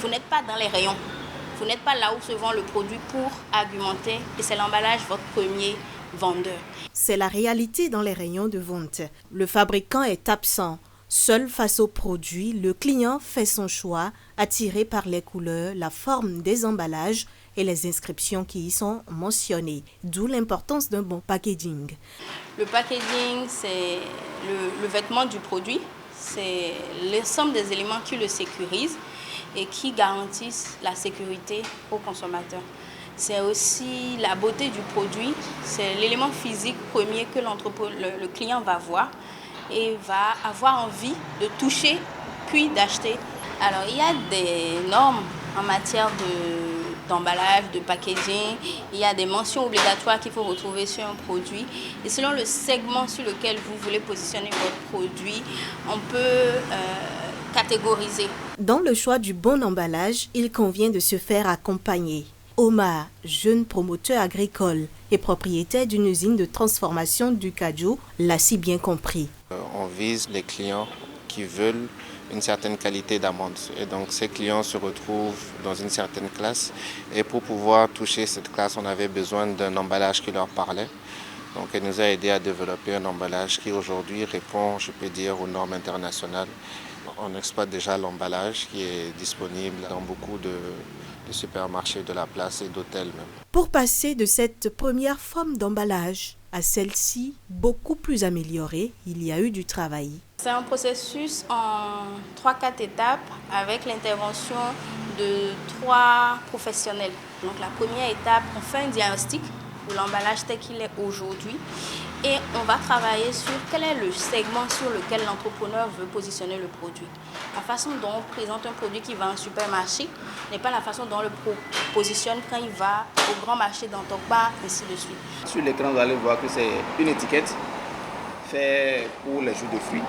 Vous n'êtes pas dans les rayons. Vous n'êtes pas là où se vend le produit pour argumenter et c'est l'emballage votre premier vendeur. C'est la réalité dans les rayons de vente. Le fabricant est absent. Seul face au produit, le client fait son choix, attiré par les couleurs, la forme des emballages et les inscriptions qui y sont mentionnées. D'où l'importance d'un bon packaging. Le packaging, c'est le vêtement du produit. C'est l'ensemble des éléments qui le sécurisent et qui garantissent la sécurité au consommateur. C'est aussi la beauté du produit, c'est l'élément physique premier que le client va voir et va avoir envie de toucher puis d'acheter. Alors il y a des normes en matière d'emballage, de packaging, il y a des mentions obligatoires qu'il faut retrouver sur un produit et selon le segment sur lequel vous voulez positionner votre produit, on peut catégoriser. Dans le choix du bon emballage, il convient de se faire accompagner. Omar, jeune promoteur agricole et propriétaire d'une usine de transformation du cajou, l'a si bien compris. On vise les clients qui veulent une certaine qualité d'amande. Et donc ces clients se retrouvent dans une certaine classe. Et pour pouvoir toucher cette classe, on avait besoin d'un emballage qui leur parlait. Donc elle nous a aidé à développer un emballage qui aujourd'hui répond, je peux dire, aux normes internationales. On exploite déjà l'emballage qui est disponible dans beaucoup de supermarchés de la place et d'hôtels même. Pour passer de cette première forme d'emballage à celle-ci, beaucoup plus améliorée, il y a eu du travail. C'est un processus en 3-4 étapes avec l'intervention de 3 professionnels. Donc la première étape, on fait un diagnostic de l'emballage tel qu'il est aujourd'hui et on va travailler sur quel est le segment sur lequel l'entrepreneur veut positionner le produit. La façon dont on présente un produit qui va en supermarché n'est pas la façon dont on le positionne quand il va au grand marché d'Antokba, ainsi de suite. Sur l'écran, vous allez voir que c'est une étiquette faite pour les jus de fruits.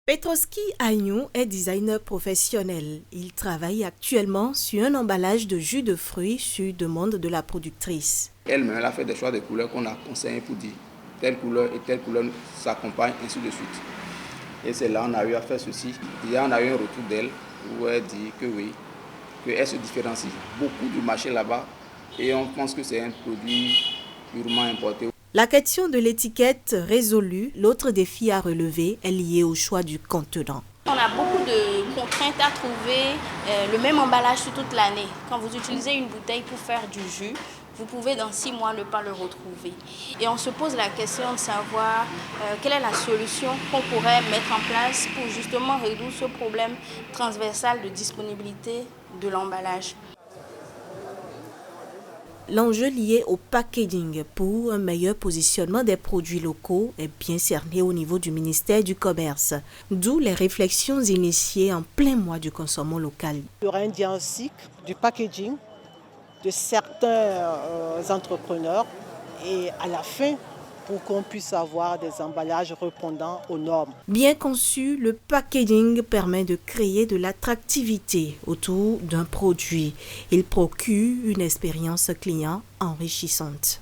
Petroski Agnou est designer professionnel. Il travaille actuellement sur un emballage de jus de fruits sur demande de la productrice. Elle-même, elle a fait des choix de couleurs qu'on a conseillé pour dire telle couleur et telle couleur s'accompagnent, ainsi de suite. Et c'est là qu'on a eu à faire ceci. Et on a eu un retour d'elle où elle dit que oui, qu'elle se différencie beaucoup du marché là-bas et on pense que c'est un produit purement importé. La question de l'étiquette résolue, l'autre défi à relever est lié au choix du contenant. On a beaucoup de contraintes à trouver le même emballage sur toute l'année. Quand vous utilisez une bouteille pour faire du jus, vous pouvez dans 6 mois ne pas le retrouver. Et on se pose la question de savoir quelle est la solution qu'on pourrait mettre en place pour justement résoudre ce problème transversal de disponibilité de l'emballage. L'enjeu lié au packaging pour un meilleur positionnement des produits locaux est bien cerné au niveau du ministère du Commerce, d'où les réflexions initiées en plein mois du consommant local. Il y aura un diagnostic du packaging de certains entrepreneurs et à la fin, pour qu'on puisse avoir des emballages répondant aux normes. Bien conçu, le packaging permet de créer de l'attractivité autour d'un produit. Il procure une expérience client enrichissante.